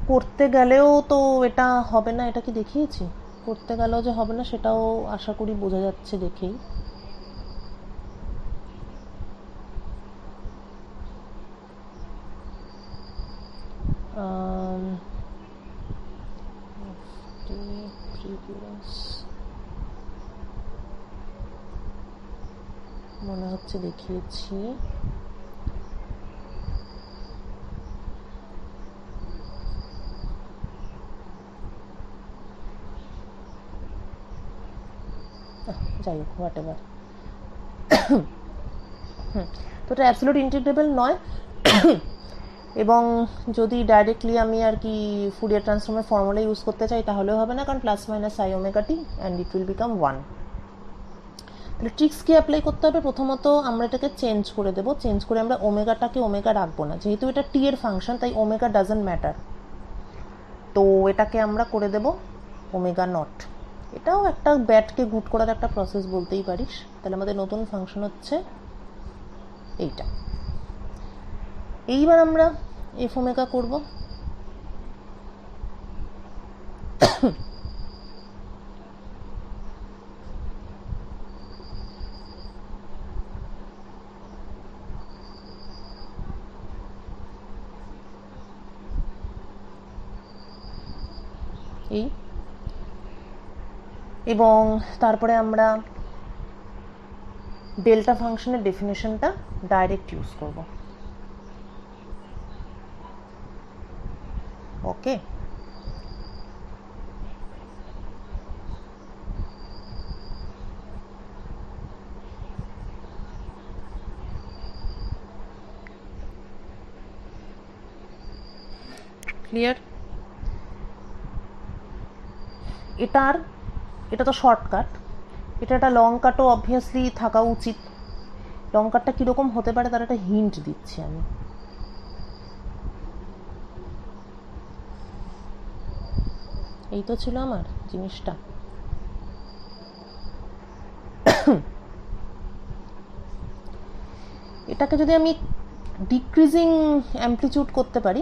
করতে গেলেও তো এটা হবে না, এটা কি দেখিয়েছি? করতে গেলেও যে হবে না সেটাও আশা করি বোঝা যাচ্ছে দেখেই। মনে হচ্ছে দেখিয়েছি। যাই হোক, হোয়াট এভার। তো এটা অ্যাবসলিউট ইন্টিগ্রেবল নয়, এবং যদি ডাইরেক্টলি আমি আর কি ফুরিয়ার ট্রান্সফর্মের ফর্মুলা ইউজ করতে চাই তাহলেও হবে না, কারণ plus minus i omega T and it will become 1। তাহলে ট্রিক্স কি অ্যাপ্লাই করতে হবে? প্রথমত আমরা এটাকে চেঞ্জ করে দেবো, চেঞ্জ করে আমরা ওমেগাটাকে ওমেগা রাখবো না, যেহেতু এটা টি এর ফাংশন তাই ওমেগা ডাজন্ট ম্যাটার। তো এটাকে আমরা করে দেব ওমেগা নট। এটাও একটা ব্যাটকে গুড করার একটা প্রসেস বলতেই পারিস। তাহলে আমাদের নতুন ফাংশন হচ্ছে এইটা। এইবার আমরা এফ ওমেগা করব। এই এবং তারপরে আমরা ডেল্টা ফাংশনের ডেফিনেশনটা ডাইরেক্ট ইউজ করব। ওকে, ক্লিয়ার? এটা তো শর্টকাট, এটা একটা লং কাটও অবভিয়াসলি থাকা উচিত। লং কাটটা কীরকম হতে পারে তার একটা হিন্ট দিচ্ছি আমি। এই তো ছিল আমার জিনিসটা। এটাকে যদি আমি ডিক্রিজিং অ্যামপ্লিটিউড করতে পারি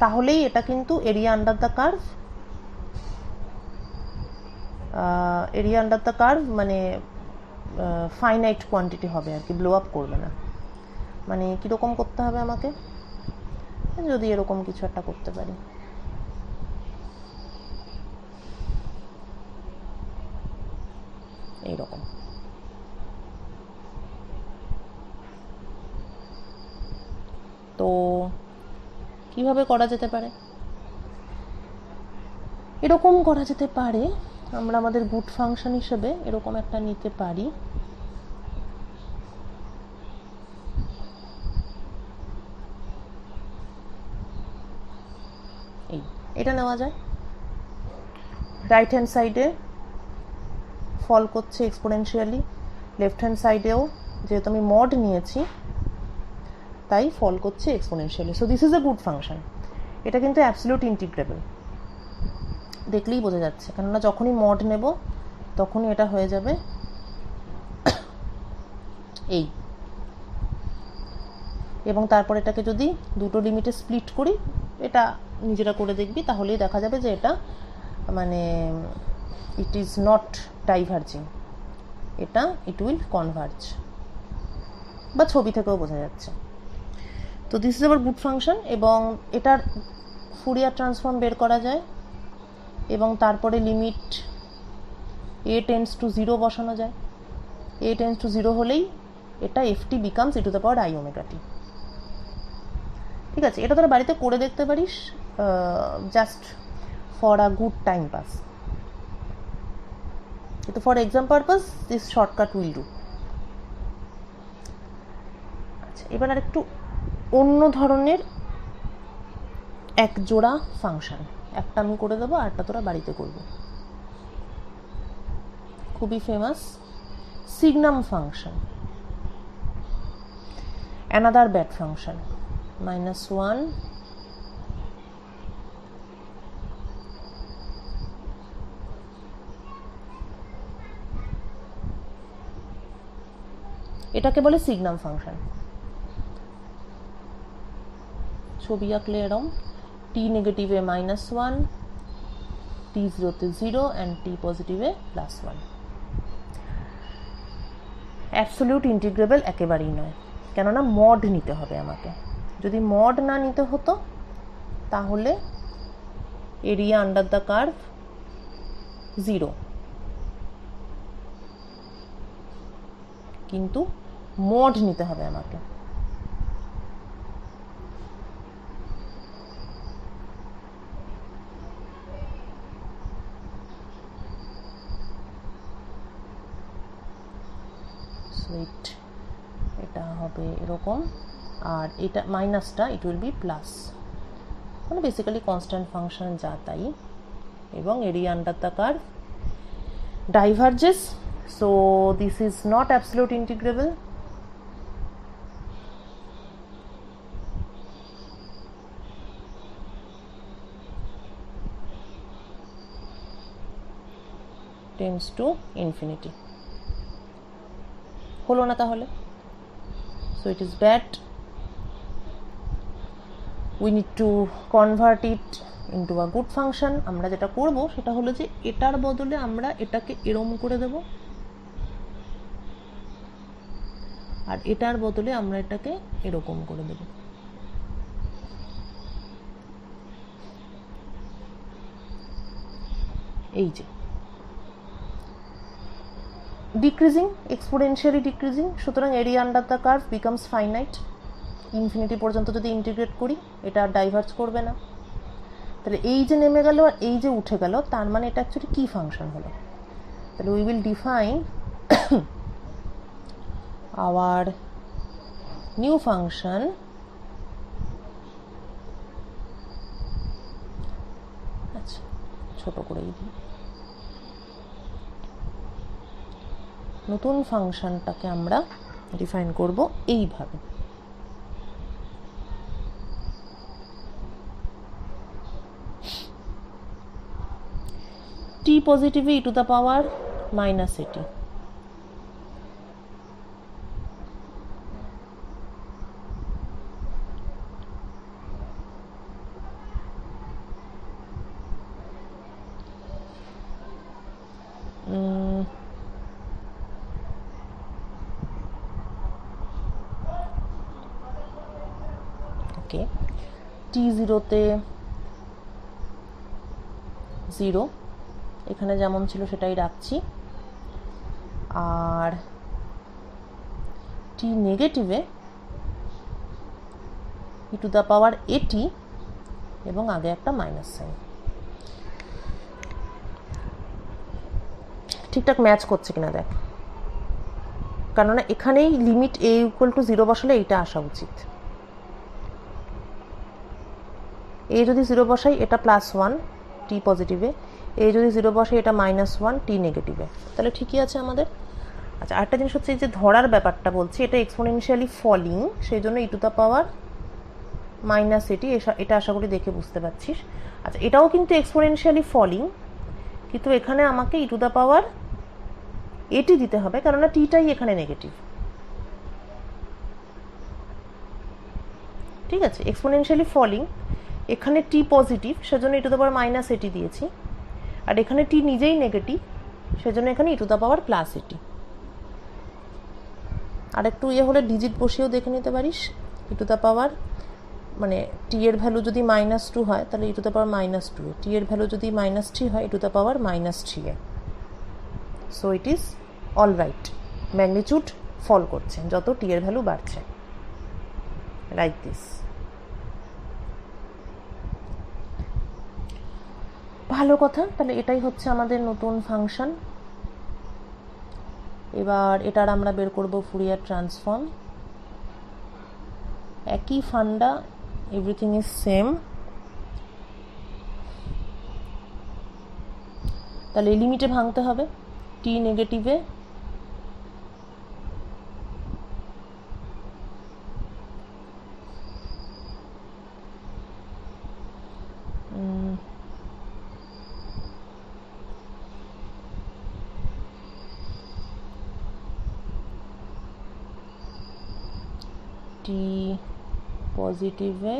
তাহলেই এটা কিন্তু এরিয়া আন্ডার দ্য কার্ভ মানে ফাইনাইট কোয়ান্টিটি হবে আর কি, ব্লো আপ করবে না। মানে কীরকম করতে হবে আমাকে? যদি এরকম কিছু একটা করতে পারি, এইরকম। তো কিভাবে করা যেতে পারে? এরকম করা যেতে পারে, আমরা আমাদের গুড ফাংশন হিসেবে এরকম একটা নিতে পারি। এটা নেওয়া যায়। রাইট হ্যান্ড সাইডে ফল করছে এক্সপোনেনশিয়ালি, লেফট হ্যান্ড সাইডেও যেহেতু আমি মড নিয়েছি তাই ফল করছে exponentially. So this is a good function. এটা কিন্তু অ্যাবসলিউট ইন্টিগ্রেবল, দেখলেই বোঝা যাচ্ছে, কেননা যখনই মড নেব তখনই এটা হয়ে যাবে এই। এবং তারপর এটাকে যদি দুটো লিমিটে স্প্লিট করি, এটা নিজেরা করে দেখবি, তাহলেই দেখা যাবে যে এটা মানে ইট ইজ নট ডাইভার্জিং, এটা ইট উইল কনভার্জ, বা ছবি থেকেও বোঝা যাচ্ছে। তো this is our good function, এবং এটার ফুরিয়ার ট্রান্সফর্ম বের করা যায়, এবং তারপরে লিমিট a টেন্ডস টু 0 বসানো যায়। a টেন্ডস টু 0 হলেই এটা ft becomes e to the power i omega t। ঠিক আছে, এটা তোরা বাড়িতে করে দেখতে পারিস, just for a good time pass. কিন্তু for exam purpose this shortcut will do. আচ্ছা, এবার আর একটু অন্য ধরনের এক জোড়া ফাংশন, একটা আমি করে দেবো আর একটা তোরা বাড়িতে করবো। খুবই famous signum function, another bad function, -1 -, এটাকে বলে সিগনাম ফাংশন। ছবি আঁকলে এরম টি নেগেটিভে -1, টি জিরোতে 0 অ্যান্ড টি পজিটিভে +1। অ্যাবসলিউট ইন্টিগ্রেবল একেবারেই নয়, কেননা মড নিতে হবে আমাকে। যদি মড না নিতে হতো তাহলে এরিয়া আন্ডার দ্য কার্ভ 0, কিন্তু মড নিতে হবে আমাকে। এটা হবে এরকম, আর এটা মাইনাসটা ইট উইল বি প্লাস, মানে বেসিক্যালি কনস্ট্যান্ট ফাংশন যা তাই, এবং area under the curve diverges, so this is not absolute integrable. Tends to infinity. হলো না তাহলে, so it is bad. We need to convert it into a good function. আমরা যেটা করব সেটা হলো যে এটার বদলে আমরা এটাকে এরম করে দেব, আর এটার বদলে আমরা এটাকে এরকম করে দেব। এই যে ডিক্রিজিং, এক্সপোনেনশিয়ালি ডিক্রিজিং, সুতরাং area under the curve becomes finite. Infinity পর্যন্ত যদি ইন্টিগ্রেট করি এটা আর ডাইভার্জ করবে না। তাহলে এই যে নেমে গেল আর এই যে উঠে গেল, তার মানে এটা অ্যাকচুয়ালি কি ফাংশন হলো? তাহলে we will define our new function আচ্ছা ছোট করেই দিই। নতুন ফাংশনটাকে আমরা ডিফাইন করব এইভাবে, টি পজিটিভে ই টু দ্য পাওয়ার -at, ওকে, টি জিরোতে 0, এখানে যেমন ছিল সেটাই রাখছি, আর টি নেগেটিভে ই টু দ্য পাওয়ার at এবং আগে একটা মাইনাস সাইন। ঠিকঠাক ম্যাচ করছে কিনা দেখ, কেননা এখানেই লিমিট a = 0 বসালে এইটা আসা উচিত। a যদি 0 বসাই এটা +1 টি পজিটিভে, a যদি 0 বসাই এটা -1 টি নেগেটিভে, তাহলে ঠিকই আছে আমাদের। আচ্ছা, আরেকটা জিনিস হচ্ছে এই যে ধরার ব্যাপারটা বলছি, এটা এক্সপোনেনশিয়ালি ফলিং, সেই জন্য ই টু দ্য পাওয়ার -at, এটা আশা করি দেখে বুঝতে পারছিস। আচ্ছা, এটাও কিন্তু এক্সপোনেনশিয়ালি ফলিং, কিন্তু এখানে আমাকে ই টু দ্য পাওয়ার at দিতে হবে, কেননা টিটাই এখানে নেগেটিভ। ঠিক আছে, এক্সপোনেনশিয়ালি ফলিং, এখানে টি পজিটিভ, সেজন্য ই টু দ্য পাওয়ার -at দিয়েছি, আর এখানে টি নিজেই নেগেটিভ, সেজন্য এখানে ই টু দ্য পাওয়ার +at। আর একটু হলে ডিজিট বসিয়েও দেখে নিতে পারিস, ই টু দ্য পাওয়ার মানে টি এর ভ্যালু যদি -2 হয় তাহলে ই টু দ্য পাওয়ার -2, টি এর ভ্যালু যদি -3 হয় e to the power -3। So it is all right, magnitude fall করছে যত টি এর ভ্যালু বাড়ছে, লাইক দিস। ভালো কথা, তাহলে এটাই হচ্ছে আমাদের নতুন ফাংশন। এবার এটার আমরা বের করব ফুরিয়ার ট্রান্সফর্ম। একই ফান্ডা, এভরিথিং ইজ সেম। তাহলে লিমিটে ভাঙতে হবে, টি নেগেটিভে टी पॉजिटिव है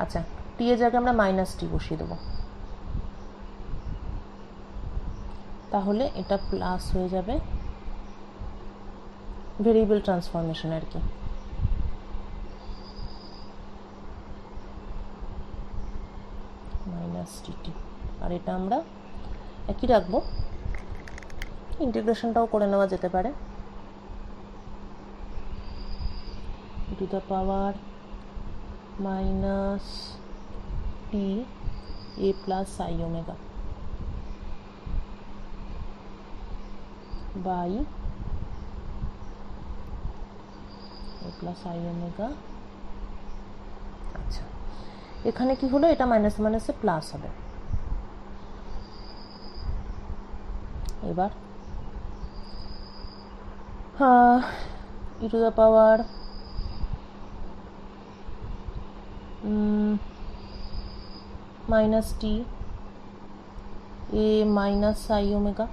আচ্ছা টি এর জায়গায় আমরা মাইনাস টি বসিয়ে দেবো তাহলে এটা প্লাস হয়ে যাবে ভেরিয়েবল ট্রান্সফরমেশন আর কি মাইনাস টি আর এটা আমরা একই রাখবো ইন্টিগ্রেশনটাও করে নেওয়া যেতে পারে two the power minus t A plus I omega by A plus I omega अच्छा এখানে কি হলো এটা মাইনাস মাইনাসে প্লাস হবে এবার e to the power minus t a minus i omega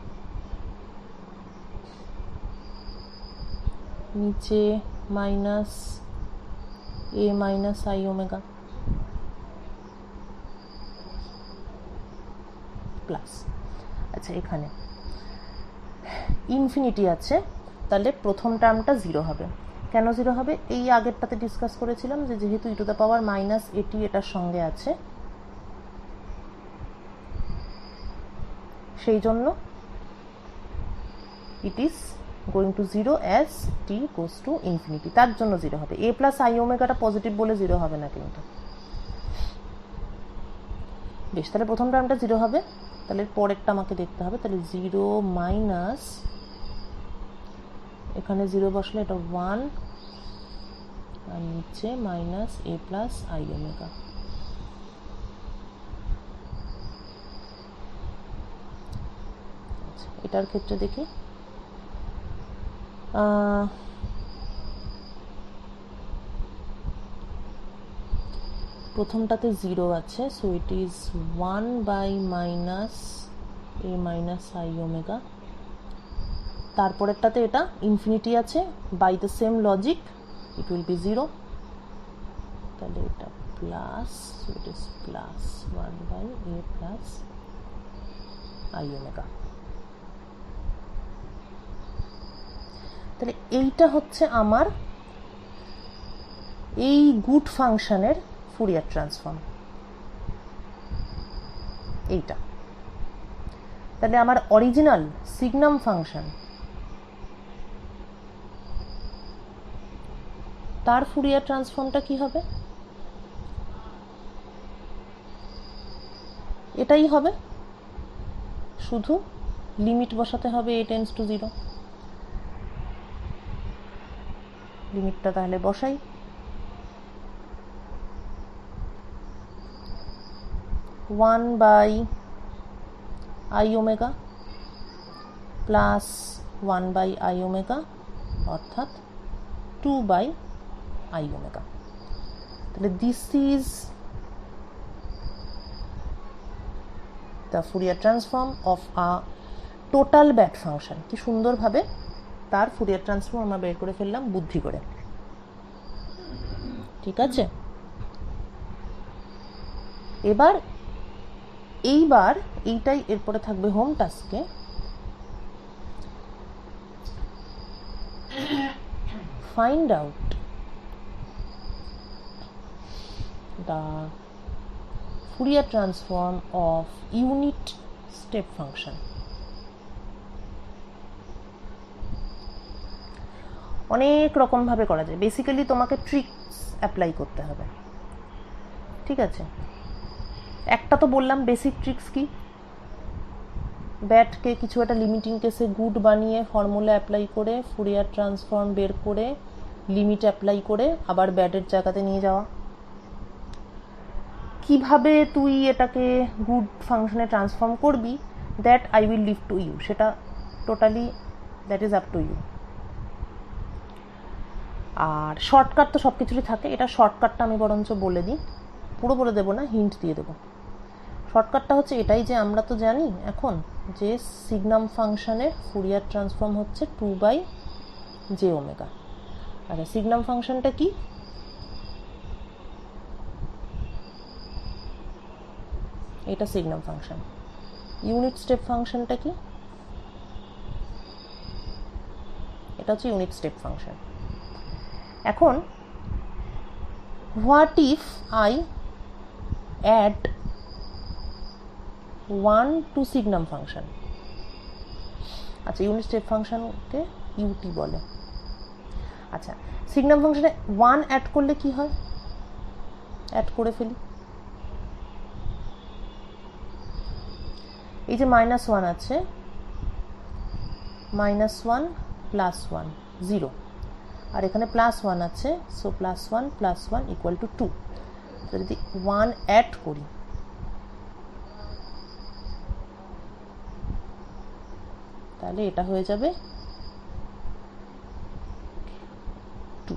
नीचे minus a minus i omega plus अच्छा এখানে ইনফিনিটি আছে তাহলে প্রথম টার্মটা 0 হবে কেন 0 হবে এই আগেরটাতে ডিসকাস করেছিলাম যে যেহেতু ই টু দ্য পাওয়ার মাইনাস এটি এটার সঙ্গে আছে সেই জন্য it is going to 0 as T goes to infinity তার জন্য 0 হবে এ প্লাস আই ওমেগাটা পজিটিভ বলে 0 হবে না কিন্তু বেশ তাহলে প্রথম টার্মটা 0 হবে তাহলে পরেরটা আমাকে দেখতে হবে তাহলে 0 মাইনাস এখানে 0 বসলে এটা 1 আর নিচে minus a plus i omega এটার ক্ষেত্রে দেখি প্রথমটাতে 0 আছে so it is 1 by minus a minus i omega তারপরেরটাতে এটা ইনফিনিটি আছে by the same logic it will be 0 তাহলে এটা plus so it is plus 1 by a plus i omega তাহলে এইটা হচ্ছে আমার এই গুড ফাংশনের ফুরিয়ার ট্রান্সফর্ম এইটা তাহলে আমার অরিজিনাল সিগনাম ফাংশন তার ফুরিয়ার ট্রান্সফর্মটা কি হবে এটাই হবে শুধু লিমিট বসাতে হবে a টেন্ডস টু 0 লিমিটটা তাহলে বসাই 1 by i omega plus 1 by i omega অর্থাৎ 2 বাই I omega তাহলে this is the Fourier transform of a total bat function কি সুন্দরভাবে তার Fourier transform আমরা বের করে ফেললাম বুদ্ধি করে ঠিক আছে এইবার এইটাই এরপরে থাকবে home টাস্কে find out the Fourier transform of unit step function অনেক রকম ভাবে করা যায় বেসিক্যালি তোমাকে ট্রিক্স অ্যাপ্লাই করতে হবে ঠিক আছে একটা তো বললাম বেসিক ট্রিক্স কি ব্যাটকে কিছু একটা লিমিটিং কেসে গুড বানিয়ে ফর্মুলা অ্যাপ্লাই করে ফুরিয়ার ট্রান্সফর্ম বের করে লিমিট অ্যাপ্লাই করে আবার ব্যাটের জায়গাতে নিয়ে যাওয়া কিভাবে তুই এটাকে গুড ফাংশনে ট্রান্সফর্ম করবি that I will leave to you সেটা totally that is up to you আর শর্টকাট তো সব কিছুরই থাকে এটা শর্টকাটটা আমি বরঞ্চ বলে দিই পুরো বলে দেবো না, হিন্ট দিয়ে দেবো। শর্টকাটটা হচ্ছে এটাই যে আমরা তো জানি এখন যে সিগনাম ফাংশনের ফুরিয়ার ট্রান্সফর্ম হচ্ছে 2/j ওমেগা। আচ্ছা, সিগনাম ফাংশনটা কি? এটা সিগনাম ফাংশন। ইউনিট স্টেপ ফাংশনটা কি? এটা হচ্ছে ইউনিট স্টেপ ফাংশন। এখন what if I add 1 to signum function? আচ্ছা, ইউনিট স্টেপ ফাংশনকে ইউটি বলে। আচ্ছা, সিগনাম ফাংশনে 1 অ্যাড করলে কি হয়? অ্যাড করে ফেলি। এই যে -1 আছে, -1 +1 0, আর এখানে +1 আছে, সো +1 +1 = 2। যদি 1 অ্যাড করি তাহলে এটা হয়ে যাবে 2।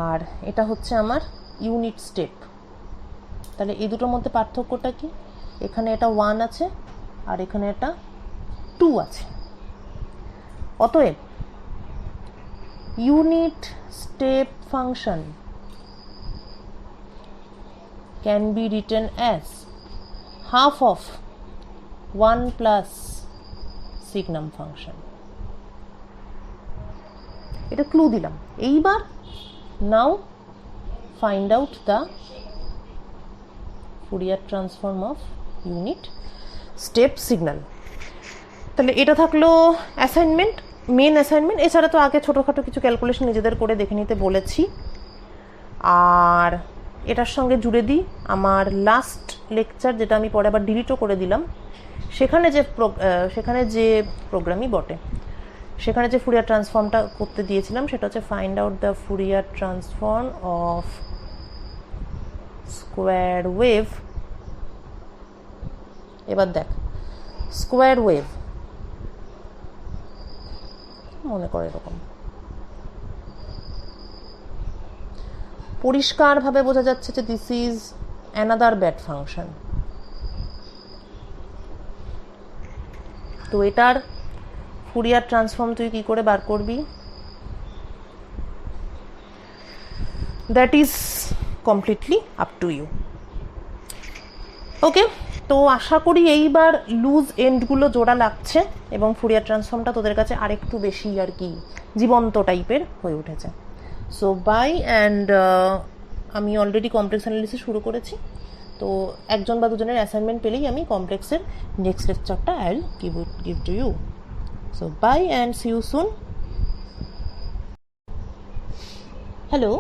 আর এটা হচ্ছে আমার ইউনিট স্টেপ। তাহলে এই দুটোর মধ্যে পার্থক্যটা কি? এখানে এটা 1 আছে আর এখানে এটা 2 আছে। অতএব unit step function can be written as half of 1 plus signum function. এটা ক্লু দিলাম। এইবার now find out the Fourier transform of unit step signal. তাহলে এটা থাকলো অ্যাসাইনমেন্ট, মেন অ্যাসাইনমেন্ট। এছাড়া তো আগে ছোটোখাটো কিছু ক্যালকুলেশন নিজেদের করে দেখে নিতে বলেছি। আর এটার সঙ্গে জুড়ে দিই আমার লাস্ট লেকচার, যেটা আমি পরে আবার ডিলিটও করে দিলাম। সেখানে যে প্রোগ্রামই বটে, সেখানে যে ফুরিয়ার ট্রান্সফর্মটা করতে দিয়েছিলাম সেটা হচ্ছে find out the Fourier transform of square wave. এবার দেখ, স্কোয়ার ওয়েভ মনে করে এরকম পরিষ্কারভাবে বোঝা যাচ্ছে যে this is another bad function. তো এটার ফুরিয়ার ট্রান্সফর্ম তুই কি করে বার করবি? That is completely up to you. Okay, তো আশা করি এইবার লুজ এন্ডগুলো জোড়া লাগছে এবং ফুরিয়ার ট্রান্সফর্মটা তোদের কাছে আরেকটু বেশি আর কি জীবন্ত টাইপের হয়ে উঠেছে। সো বাই, অ্যান্ড আমি অলরেডি কমপ্লেক্স অ্যানালিসিস শুরু করেছি। তো একজন বা দুজনের অ্যাসাইনমেন্ট পেলেই আমি কমপ্লেক্সের নেক্সট লেকচারটা I will give to you. So bye and see you soon. Hello.